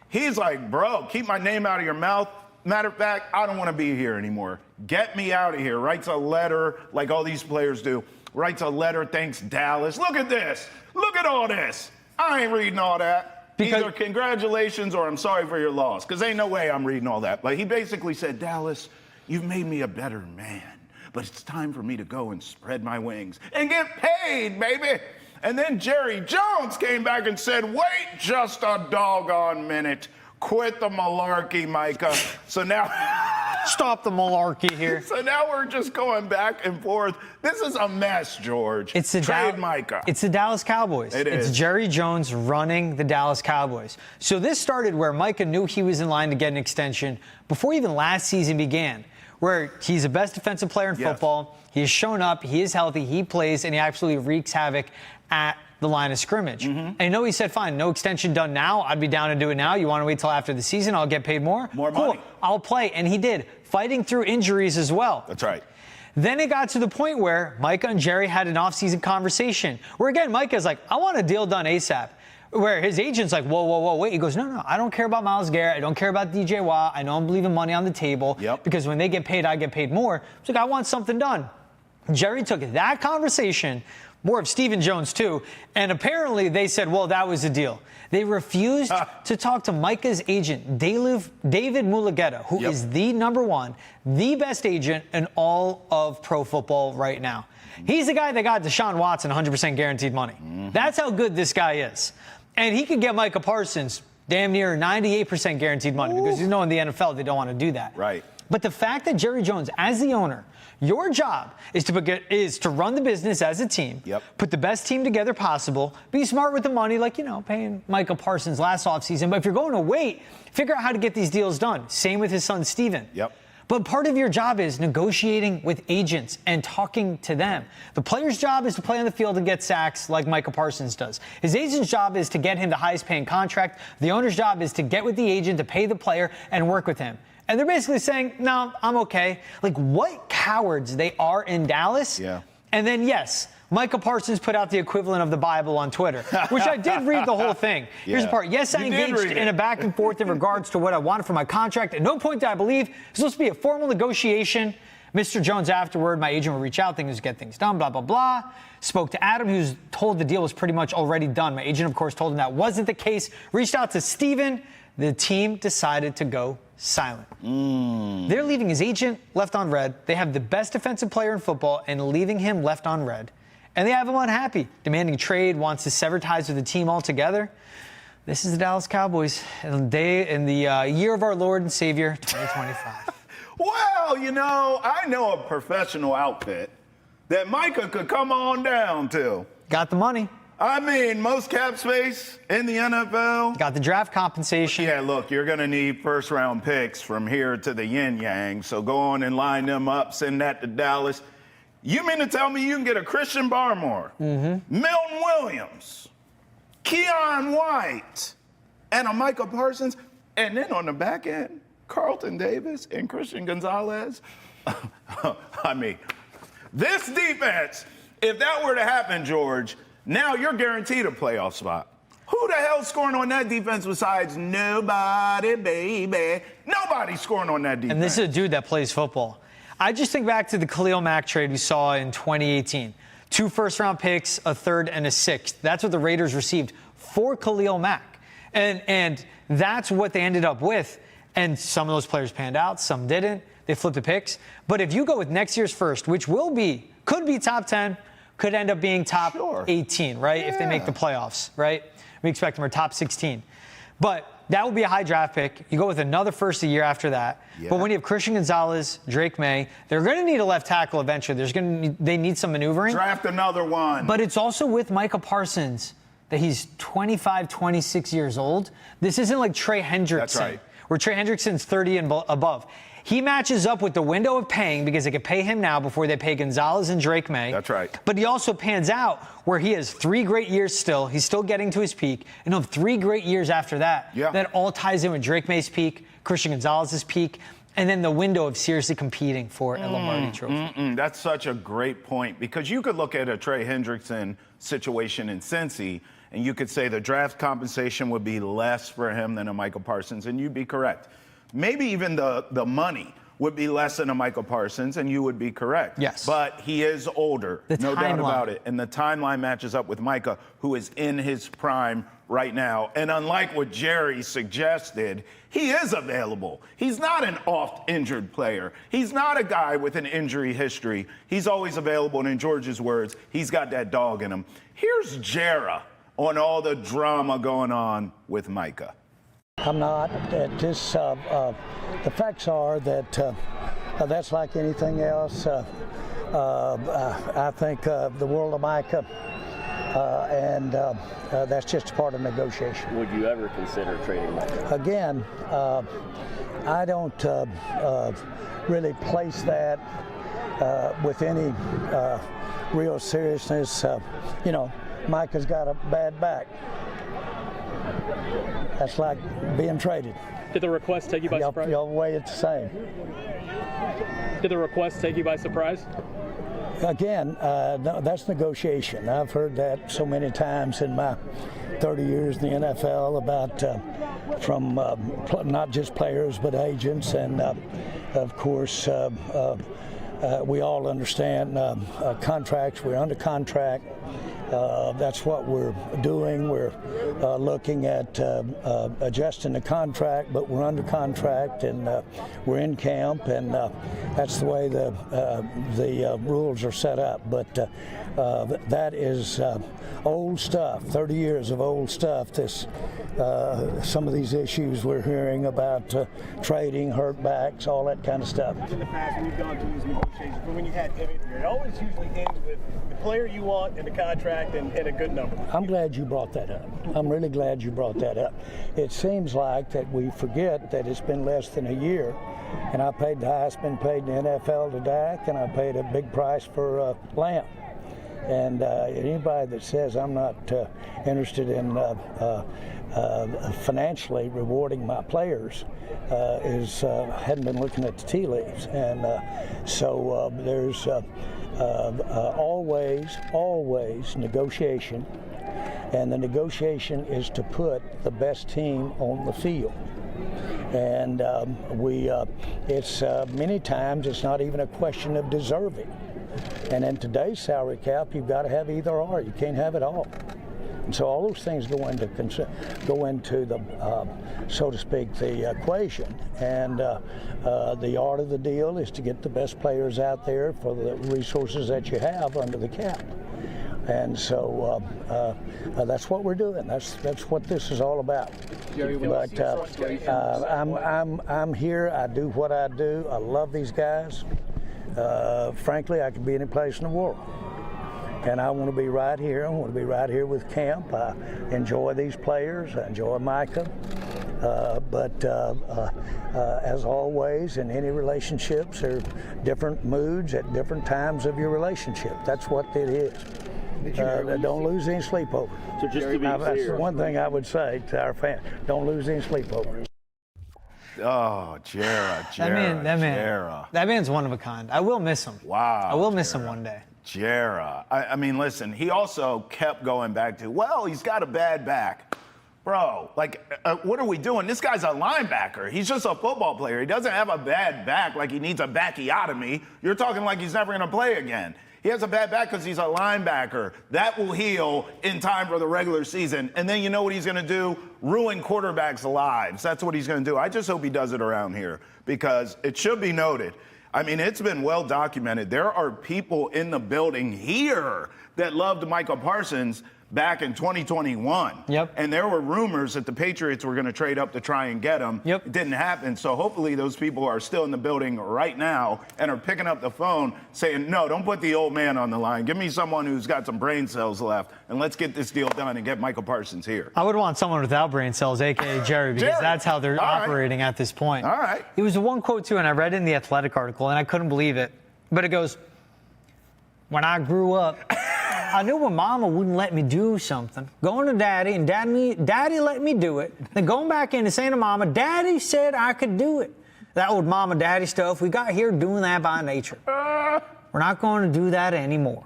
He's like, bro, keep my name out of your mouth. Matter of fact, I don't want to be here anymore. Get me out of here. Writes a letter like all these players do. Writes a letter, thanks Dallas. Look at this. Look at all this. I ain't reading all that. Either congratulations or I'm sorry for your loss, because ain't no way I'm reading all that. But he basically said, Dallas, you've made me a better man, but it's time for me to go and spread my wings and get paid, baby. And then Jerry Jones came back and said, wait just a doggone minute. Quit the malarkey, Micah. So now... Stop the malarkey here. So now we're just going back and forth. This is a mess, George. It's the Trade Micah. It's the Dallas Cowboys. It's Jerry Jones running the Dallas Cowboys. So this started where Micah knew he was in line to get an extension before even last season began, where he's the best defensive player in football. He has shown up. He is healthy. He plays, and he absolutely wreaks havoc at the line of scrimmage. And I know he said, fine, no extension done now. I'd be down to do it now. You want to wait till after the season? I'll get paid more? More cool. money. I'll play. And he did, fighting through injuries as well. That's right. Then it got to the point where Micah and Jerry had an offseason conversation where, again, Micah's like, I want a deal done ASAP. Where his agent's like, whoa, wait. He goes, no, I don't care about Myles Garrett. I don't care about DJ Watt. I don't believe in money on the table. Yep. Because when they get paid, I get paid more. It's like, I want something done. Jerry took that conversation, more of Stephen Jones too, and apparently they said, well, that was the deal. They refused to talk to Micah's agent, David Mulugeta, who is the #1, the best agent in all of pro football right now. He's the guy that got Deshaun Watson 100% guaranteed money. That's how good this guy is. And he could get Micah Parsons damn near 98% guaranteed money because you know in the NFL they don't want to do that. Right. But the fact that Jerry Jones, as the owner, your job is to run the business as a team, put the best team together possible, be smart with the money, like, paying Micah Parsons last offseason. But if you're going to wait, figure out how to get these deals done. Same with his son, Steven. But part of your job is negotiating with agents and talking to them. The player's job is to play on the field and get sacks like Micah Parsons does. His agent's job is to get him the highest paying contract. The owner's job is to get with the agent to pay the player and work with him. And they're basically saying, no, I'm okay. Like, what cowards they are in Dallas. And then, yes, Micah Parsons put out the equivalent of the Bible on Twitter, which I did read the whole thing. Here's the part. Yes, I engaged in a back and forth in regards to what I wanted for my contract. At no point did I believe it was supposed to be a formal negotiation. Mr. Jones afterward, my agent would reach out, things get things done, blah, blah, blah. Spoke to Adam, who was told the deal was pretty much already done. My agent, of course, told him that wasn't the case. Reached out to Steven. The team decided to go silent. They're leaving his agent left on red. They have the best defensive player in football and leaving him left on red. And they have him unhappy, demanding trade, wants to sever ties with the team altogether. This is the Dallas Cowboys in the year of our Lord and Savior, 2025. Well, I know a professional outfit that Micah could come on down to. Got the money. I mean, most cap space in the NFL. Got the draft compensation. Yeah, look, you're going to need first-round picks from here to the yin-yang, so go on and line them up, send that to Dallas. You mean to tell me you can get a Christian Barmore, Milton Williams, Keon White, and a Micah Parsons, and then on the back end, Carlton Davis and Christian Gonzalez? I mean, this defense, if that were to happen, George, now you're guaranteed a playoff spot. Who the hell's scoring on that defense besides nobody, baby? Nobody's scoring on that defense. And this is a dude that plays football. I just think back to the Khalil Mack trade we saw in 2018. 2 first-round picks, a third, and a sixth. That's what the Raiders received for Khalil Mack. And that's what they ended up with. And some of those players panned out, some didn't. They flipped the picks. But if you go with next year's first, which could be top 10, could end up being top 18, right? If they make the playoffs, right? We expect them are top 16. But that would be a high draft pick. You go with another first a year after that. But when you have Christian Gonzalez, Drake May, they're going to need a left tackle eventually. They need some maneuvering. Draft another one. But it's also with Micah Parsons that he's 25, 26 years old. This isn't like Trey Hendrickson. That's right. Where Trey Hendrickson's 30 and above. He matches up with the window of paying because they could pay him now before they pay Gonzalez and Drake May. That's right. But he also pans out where he has 3 great years still. He's still getting to his peak. And he'll have 3 great years after that. That all ties in with Drake May's peak, Christian Gonzalez's peak, and then the window of seriously competing for a Lombardi Trophy. That's such a great point because you could look at a Trey Hendrickson situation in Cincy and you could say the draft compensation would be less for him than a Micah Parsons, and you'd be correct. Maybe even the money would be less than a Micah Parsons, and you would be correct. Yes. But he is older, no doubt about it. And the timeline matches up with Micah, who is in his prime right now. And unlike what Jerry suggested, he is available. He's not an oft-injured player. He's not a guy with an injury history. He's always available, and in George's words, he's got that dog in him. Here's Jera on all the drama going on with Micah. I'm not. The facts are that that's like anything else. I think the world of Micah, and that's just a part of negotiation. Would you ever consider trading Micah? Again, I don't really place that with any real seriousness. Micah's got a bad back. That's like being traded. Did the request take you by surprise? The way it's the same. Did the request take you by surprise? again, no, that's negotiation. I've heard that so many times in my 30 years in the NFL about from not just players but agents, and of course we all understand contracts. We're under contract. That's what we're doing. We're looking at adjusting the contract, but we're under contract, and we're in camp, and that's the way the rules are set up. But that is old stuff, 30 years of old stuff. Some of these issues we're hearing about trading, hurt backs, all that kind of stuff. In the past, when you've gone through these negotiations, but when you had it always usually ends with the player you want and the contract and a good number. I'm glad you brought that up. I'm really glad you brought that up. It seems like that we forget that it's been less than a year, and I paid the highest been paid in the NFL to Dak, and I paid a big price for Lamb. And anybody that says I'm not interested in financially rewarding my players hadn't been looking at the tea leaves. And so there's always negotiation, and the negotiation is to put the best team on the field. And it's many times it's not even a question of deserving. And in today's salary cap, you've got to have either or. You can't have it all. And so all those things go into the, so to speak, the equation. And the art of the deal is to get the best players out there for the resources that you have under the cap. And so that's what we're doing. That's what this is all about. But I'm here. I do what I do. I love these guys. Frankly, I could be any place in the world. And I want to be right here. I want to be right here with camp. I enjoy these players. I enjoy Micah. But as always, in any relationships, there are different moods at different times of your relationship. That's what it is. Don't lose any sleep over. So just to be that's clear, one thing I would say to our fans. Don't lose any sleep over. Oh, Jera. That man's one of a kind. I will miss him. Wow. I will miss him one day. Jera. I mean, listen, he also kept going back to, well, he's got a bad back. Bro, what are we doing? This guy's a linebacker. He's just a football player. He doesn't have a bad back like he needs a backiotomy. You're talking like he's never going to play again. He has a bad back because he's a linebacker. That will heal in time for the regular season. And then you know what he's going to do? Ruin quarterbacks' lives. That's what he's going to do. I just hope he does it around here, because it should be noted. I mean, it's been well documented. There are people in the building here that loved Micah Parsons back in 2021. Yep. And there were rumors that the Patriots were going to trade up to try and get him. Yep. It didn't happen. So hopefully those people are still in the building right now and are picking up the phone saying, no, don't put the old man on the line. Give me someone who's got some brain cells left, and let's get this deal done and get Micah Parsons here. I would want someone without brain cells, a.k.a. Jerry, because that's how they're operating at this point. All right. It was one quote, too, and I read it in the Athletic article, and I couldn't believe it. But it goes, when I grew up, I knew when Mama wouldn't let me do something, going to Daddy, and Daddy let me do it, then going back in and saying to Mama, Daddy said I could do it. That old Mama Daddy stuff, we got here doing that by nature. We're not going to do that anymore.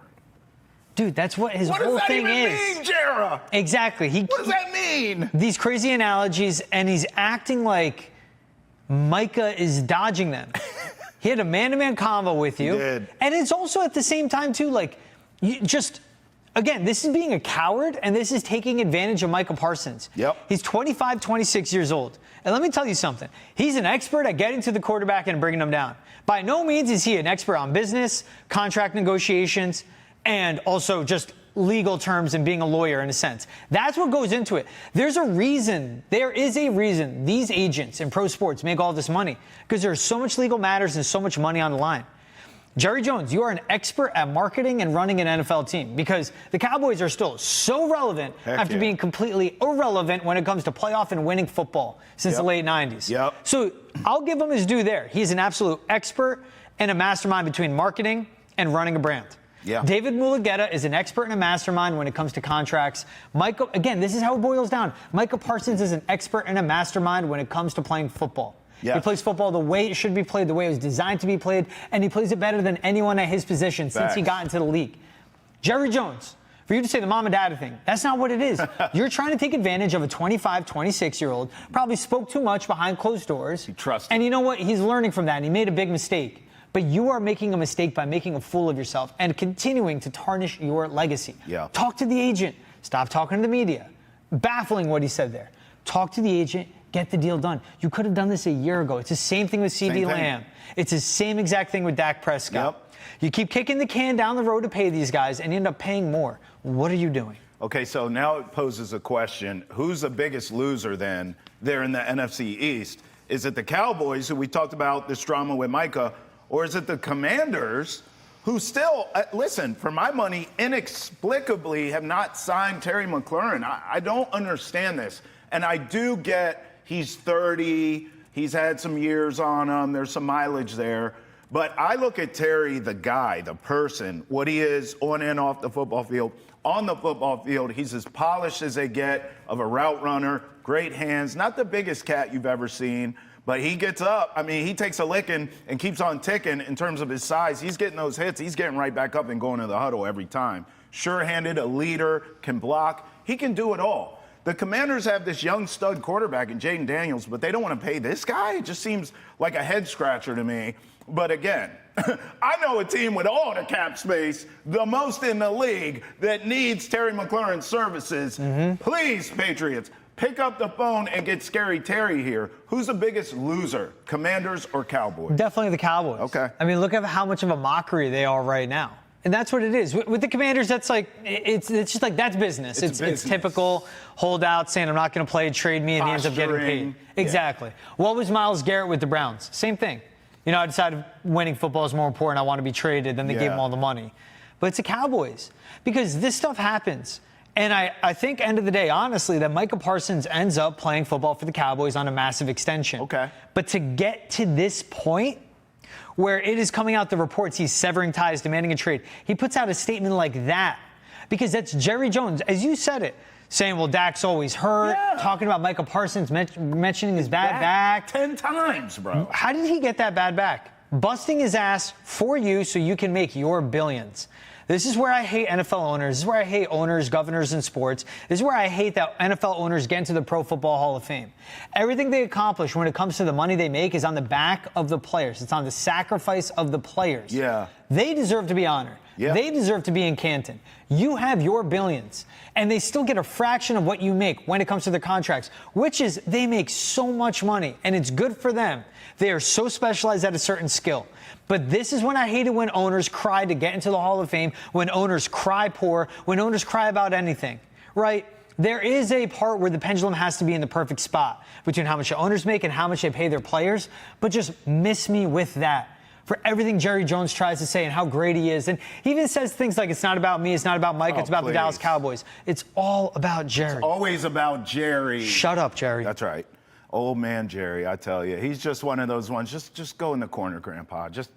Dude, that's what his whole thing is. What does that even mean, Jera? Exactly. What does that mean? These crazy analogies, and he's acting like Micah is dodging them. He had a man-to-man convo with you. He did. And it's also at the same time, too, like, again, this is being a coward, and this is taking advantage of Micah Parsons. Yep. He's 25, 26 years old. And let me tell you something. He's an expert at getting to the quarterback and bringing him down. By no means is he an expert on business, contract negotiations, and also just legal terms and being a lawyer in a sense. That's what goes into it. There is a reason these agents in pro sports make all this money, because there's so much legal matters and so much money on the line. Jerry Jones, you are an expert at marketing and running an NFL team, because the Cowboys are still so relevant after being completely irrelevant when it comes to playoff and winning football since the late 90s. Yep. So I'll give him his due there. He's an absolute expert and a mastermind between marketing and running a brand. Yeah. David Mulugheta is an expert and a mastermind when it comes to contracts. Again, this is how it boils down. Micah Parsons is an expert and a mastermind when it comes to playing football. Yeah. He plays football the way it should be played, the way it was designed to be played, and he plays it better than anyone at his position since he got into the league. Jerry Jones, for you to say the mom and dad thing, that's not what it is. You're trying to take advantage of a 25, 26-year-old, probably spoke too much behind closed doors. He trusts. And you know what? He's learning from that, and he made a big mistake. But you are making a mistake by making a fool of yourself and continuing to tarnish your legacy. Yeah. Talk to the agent. Stop talking to the media. Baffling what he said there. Talk to the agent. Get the deal done. You could have done this a year ago. It's the same thing with CeeDee Lamb. It's the same exact thing with Dak Prescott. Yep. You keep kicking the can down the road to pay these guys and you end up paying more. What are you doing? Okay, so now it poses a question. Who's the biggest loser then there in the NFC East? Is it the Cowboys, who we talked about this drama with Micah, or is it the Commanders, who still, listen, for my money, inexplicably have not signed Terry McLaurin? I don't understand this. And I do get he's 30, he's had some years on him, there's some mileage there. But I look at Terry, the guy, the person, what he is on and off the football field. On the football field, he's as polished as they get of a route runner, great hands, not the biggest cat you've ever seen, but he gets up. I mean, he takes a licking and keeps on ticking in terms of his size. He's getting those hits. He's getting right back up and going to the huddle every time. Sure-handed, a leader, can block. He can do it all. The Commanders have this young stud quarterback in Jaden Daniels, but they don't want to pay this guy? It just seems like a head-scratcher to me. But again, I know a team with all the cap space, the most in the league, that needs Terry McLaurin's services. Please, Patriots, pick up the phone and get Scary Terry here. Who's the biggest loser, Commanders or Cowboys? Definitely the Cowboys. Okay. I mean, look at how much of a mockery they are right now. And that's what it is. With the Commanders, that's like, it's just like, that's business. It's typical holdout saying, I'm not going to play, trade me, and he ends up getting paid. Exactly. What was Myles Garrett with the Browns? Same thing. You know, I decided winning football is more important. I want to be traded. Then they gave him all the money. But it's the Cowboys. Because this stuff happens. And I think, end of the day, honestly, that Micah Parsons ends up playing football for the Cowboys on a massive extension. Okay. But to get to this point, where it is coming out the reports he's severing ties, demanding a trade, he puts out a statement like that. Because that's Jerry Jones, as you said it, saying, well, Dak's always hurt, talking about Micah Parsons mentioning his bad back. 10 times, bro. How did he get that bad back? Busting his ass for you so you can make your billions. This is where I hate NFL owners. This is where I hate owners, governors in sports. This is where I hate that NFL owners get into the Pro Football Hall of Fame. Everything they accomplish when it comes to the money they make is on the back of the players. It's on the sacrifice of the players. Yeah. They deserve to be honored. Yeah. They deserve to be in Canton. You have your billions, and they still get a fraction of what you make when it comes to their contracts, which is they make so much money, and it's good for them. They are so specialized at a certain skill. But this is when I hate it when owners cry to get into the Hall of Fame, when owners cry poor, when owners cry about anything, right? There is a part where the pendulum has to be in the perfect spot between how much the owners make and how much they pay their players, but just miss me with that. For everything Jerry Jones tries to say and how great he is. And he even says things like, it's not about me, it's not about Mike, it's about the Dallas Cowboys. It's all about Jerry. It's always about Jerry. Shut up, Jerry. That's right. Old man Jerry, I tell you. He's just one of those ones. Just go in the corner, Grandpa. Just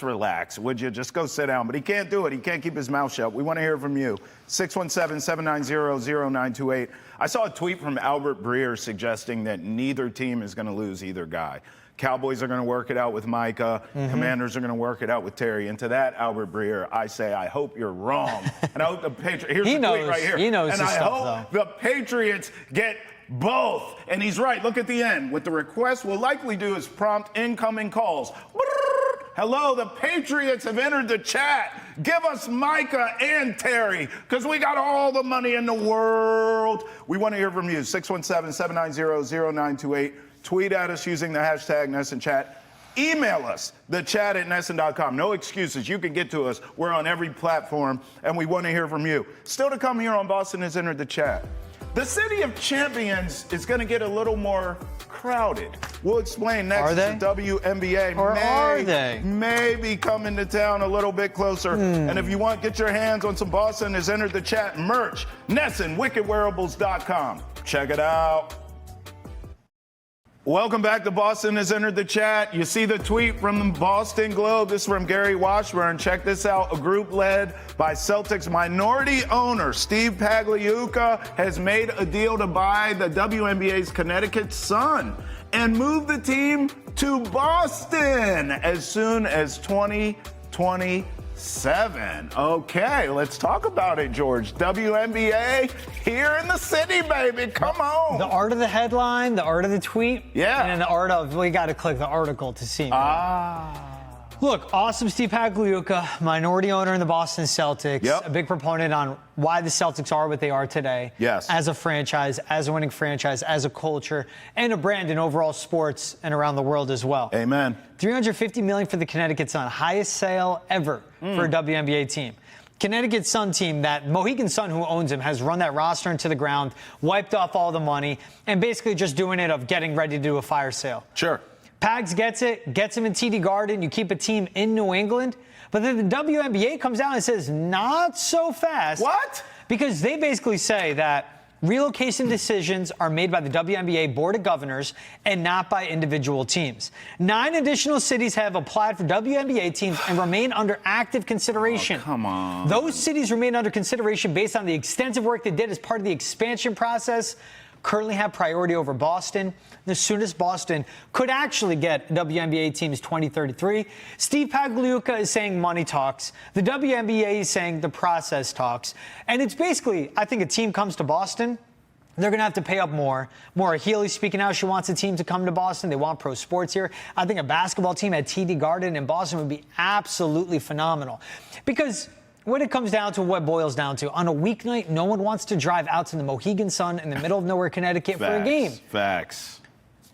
relax, would you? Just go sit down. But he can't do it. He can't keep his mouth shut. We want to hear from you. 617-790-0928. I saw a tweet from Albert Breer suggesting that neither team is going to lose either guy. Cowboys are going to work it out with Micah. Commanders are going to work it out with Terry. And to that, Albert Breer, I say, I hope you're wrong. And I hope the Patriots, here's the tweet right here. He knows and his I stuff, hope the Patriots get both. And he's right. Look at the end. What the request will likely do is prompt incoming calls. Hello, the Patriots have entered the chat. Give us Micah and Terry, because we got all the money in the world. We want to hear from you. 617-790-0928. Tweet at us using the hashtag NESSNChat. Email us, thechat@NESSN.com. No excuses. You can get to us. We're on every platform, and we want to hear from you. Still to come here on Boston Has Entered the Chat. The City of Champions is going to get a little more crowded. We'll explain next. Are they? WNBA Or are they? May be coming to town a little bit closer. And if you want, get your hands on some Boston Has Entered the Chat merch. NESSN, wickedwearables.com. Check it out. Welcome back to Boston has entered the chat. You see the tweet from the Boston Globe. This is from Gary Washburn. Check this out. A group led by Celtics minority owner Steve Pagliuca has made a deal to buy the WNBA's Connecticut Sun and move the team to Boston as soon as 2027. Okay, let's talk about it, George. WNBA here in the city, baby. Come on. The art of the headline, the art of the tweet. Yeah. And then the art of, well, you got to click the article to see. Look, awesome Steve Pagliuca, minority owner in the Boston Celtics. Yep. A big proponent on why the Celtics are what they are today. Yes. As a franchise, as a winning franchise, as a culture, and a brand in overall sports and around the world as well. Amen. $350 million for the Connecticut Sun, highest sale ever for a WNBA team. Connecticut Sun team, that Mohegan Sun who owns him, has run that roster into the ground, wiped off all the money, and basically just doing it of getting ready to do a fire sale. Sure. Pags gets it, gets him in TD Garden. You keep a team in New England. But then the WNBA comes out and says, not so fast. What? Because they basically say that relocation decisions are made by the WNBA Board of Governors and not by individual teams. 9 additional cities have applied for WNBA teams and remain under active consideration. Oh, come on. Those cities remain under consideration based on the extensive work they did as part of the expansion process. Currently have priority over Boston. The soonest Boston could actually get WNBA team is 2033. Steve Pagliuca is saying money talks. The WNBA is saying the process talks. And it's basically, I think a team comes to Boston, they're going to have to pay up more. Maura Healey speaking out. She wants a team to come to Boston. They want pro sports here. I think a basketball team at TD Garden in Boston would be absolutely phenomenal. Because when it comes down to what boils down to, on a weeknight, no one wants to drive out to the Mohegan Sun in the middle of nowhere, Connecticut for a game. Facts.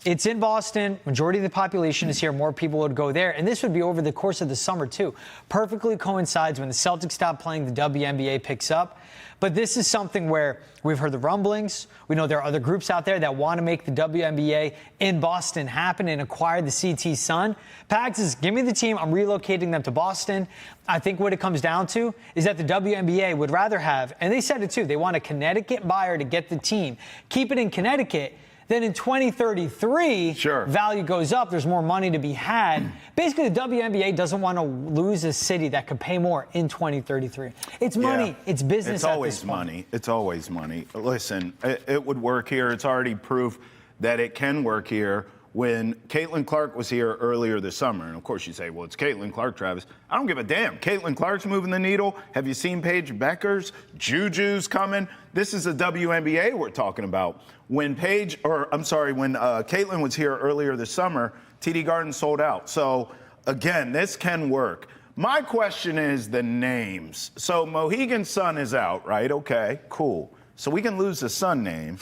It's in Boston. Majority of the population is here. More people would go there. And this would be over the course of the summer, too. Perfectly coincides when the Celtics stop playing, the WNBA picks up. But this is something where we've heard the rumblings. We know there are other groups out there that want to make the WNBA in Boston happen and acquire the CT Sun. Pags says, give me the team. I'm relocating them to Boston. I think what it comes down to is that the WNBA would rather have, and they said it too, they want a Connecticut buyer to get the team, keep it in Connecticut. Then in 2033, sure, value goes up. There's more money to be had. Basically, the WNBA doesn't want to lose a city that could pay more in 2033. It's money. Yeah. It's business. It's always money. It's always money. Listen, it would work here. It's already proof that it can work here. When Caitlin Clark was here earlier this summer, and of course you say, well, it's Caitlin Clark, Travis. I don't give a damn. Caitlin Clark's moving the needle. Have you seen Paige Beckers? Juju's coming. This is the WNBA we're talking about. When Caitlin was here earlier this summer, TD Garden sold out. So, again, this can work. My question is the names. So Mohegan Sun is out, right? Okay, cool. So we can lose the Sun name.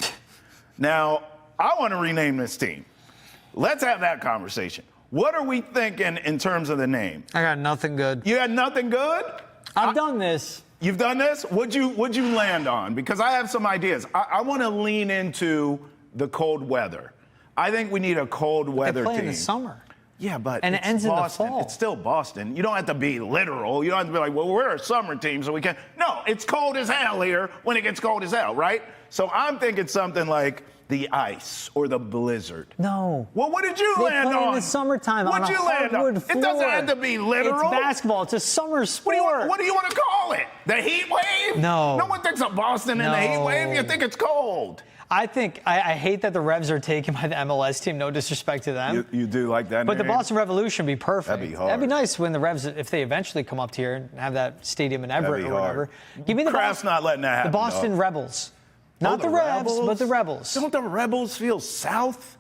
Now, I want to rename this team. Let's have that conversation. What are we thinking in terms of the name? I got nothing good. You had nothing good? I've done this. You've done this? What'd you land on? Because I have some ideas. I want to lean into the cold weather. I think we need a cold weather They play team. in the summer. Yeah, but and it ends Boston. in the fall. It's still Boston. You don't have to be literal. You don't have to be like, well, we're a summer team, so we can't. No, it's cold as hell here when it gets cold as hell, right? So I'm thinking something like the ice or the blizzard. No. Well, what did you land play on? in the summertime What'd on a you land on? hardwood floor. It doesn't have to be literal. It's basketball. It's a summer sport. What do you want to call it? The heat wave? No. No one thinks of Boston in the heat wave. You think it's cold. I hate that the Revs are taken by the MLS team. No disrespect to them. You do like that But name? the Boston Revolution would be perfect. That'd be hard. That'd be nice when the Revs, if they eventually come up here and have that stadium in Everett or whatever. Give me the Kraft's not letting that happen. The Boston Rebels. Not the Revs, but the Rebels. Don't the Rebels feel south?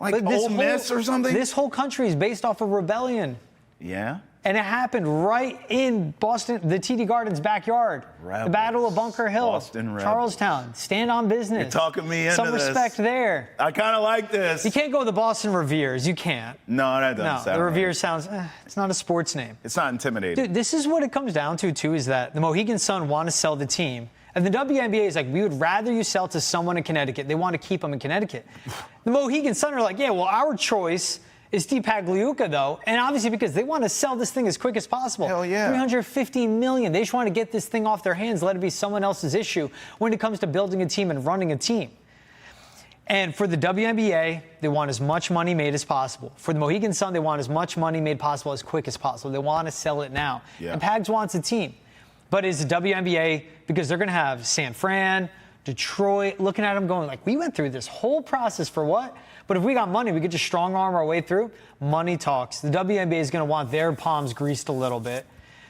Like But Ole Miss or something? This whole country is based off of rebellion. Yeah? And it happened right in Boston, the TD Garden's backyard. Rebels. The Battle of Bunker Hill. Boston Rebels. Charlestown. Stand on business. You're talking me into Some this. respect there. I kind of like this. You can't go with the Boston Reveres. You can't. No, that doesn't sound the Revere right. sounds, it's not a sports name. It's not intimidating. Dude, this is what it comes down to, too, is that the Mohegan Sun want to sell the team. And the WNBA is like, we would rather you sell to someone in Connecticut. They want to keep them in Connecticut. The Mohegan Sun are like, yeah, well, our choice is Steve Pagliuca, though. And obviously because they want to sell this thing as quick as possible. Hell yeah. $350 million. They just want to get this thing off their hands, let it be someone else's issue when it comes to building a team and running a team. And for the WNBA, they want as much money made as possible. For the Mohegan Sun, they want as much money made possible as quick as possible. They want to sell it now. Yeah. And Pags wants a team. But is the WNBA, because they're going to have San Fran, Detroit, looking at them going like, we went through this whole process for what? But if we got money, we could just strong arm our way through. Money talks. The WNBA is going to want their palms greased a little bit.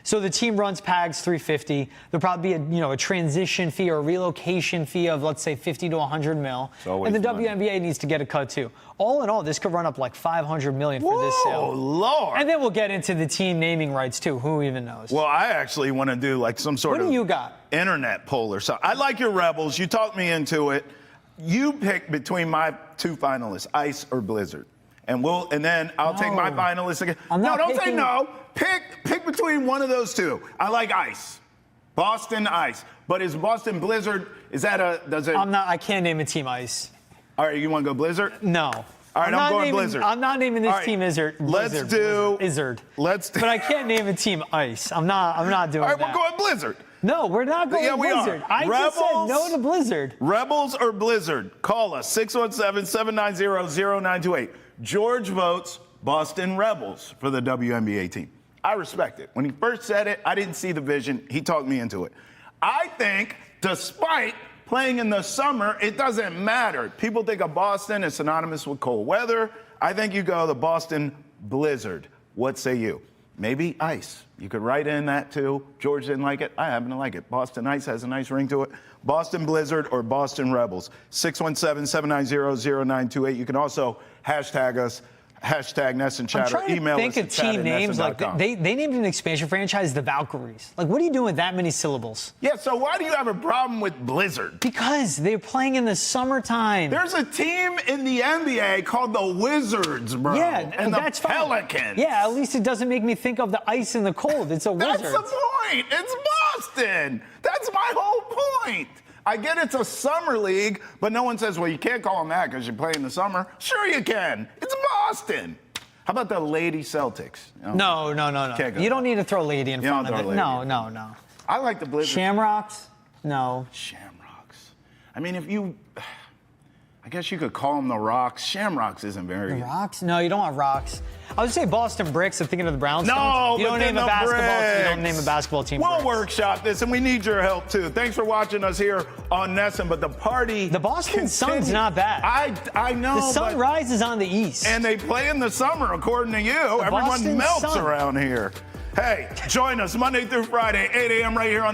So the team runs Pags $350. There'll probably be a transition fee or a relocation fee of, let's say, $50 to $100 million. And the WNBA needs to get a cut too. All in all, this could run up like $500 million for this sale. Oh, Lord. And then we'll get into the team naming rights too. Who even knows? Well, I actually want to do like some sort What of do you got? internet poll or something. I like your Rebels. You talked me into it. You pick between my two finalists, Ice or Blizzard. And then I'll take my finalists again. Don't say no. Pick between one of those two. I like Ice. Boston Ice. But is Boston Blizzard, I can't name a team Ice. All right, you want to go Blizzard? No. All right, I'm going Blizzard. I'm not naming this team Izzard. Blizzard. But I can't name a team Ice. I'm not doing that. All right, we're going Blizzard. No, we're not going Blizzard. I just said no to Blizzard. Rebels or Blizzard? Call us, 617-790-0928. George votes Boston Rebels for the WNBA team. I respect it. When he first said it, I didn't see the vision. He talked me into it. I think, despite playing in the summer, it doesn't matter. People think of Boston as synonymous with cold weather. I think you go the Boston Blizzard. What say you? Maybe Ice. You could write in that too. George didn't like it. I happen to like it. Boston Ice has a nice ring to it. Boston Blizzard or Boston Rebels. 617-790-0928. You can also hashtag us. Hashtag Ness and Chatter. Email us. Think of team names like they named an expansion franchise the Valkyries. Like, what are you doing with that many syllables? Yeah, so why do you have a problem with Blizzard? Because they're playing in the summertime. There's a team in the NBA called the Wizards, bro. Yeah, and that's the Pelicans. Fine. Yeah, at least it doesn't make me think of the ice and the cold. It's a Wizards. That's the point. It's Boston. That's my whole point. I get it's a summer league, but no one says, well, you can't call them that because you play in the summer. Sure you can. It's Boston. How about the Lady Celtics? No. You don't need to throw Lady in front of it. No. I like the Blizzard. Shamrocks? No. Shamrocks. I mean, I guess you could call them the Rocks. Shamrocks isn't very... The Rocks? No, you don't want Rocks. I would say Boston Bricks. I'm thinking of the Brownstones. No, you don't name a basketball team. We'll workshop this, and we need your help too. Thanks for watching us here on Nesson. But the party, the Boston Sun's not bad. I know. The sun rises on the east, and they play in the summer, according to you. Everyone melts around here. Hey, join us Monday through Friday, 8 a.m. right here on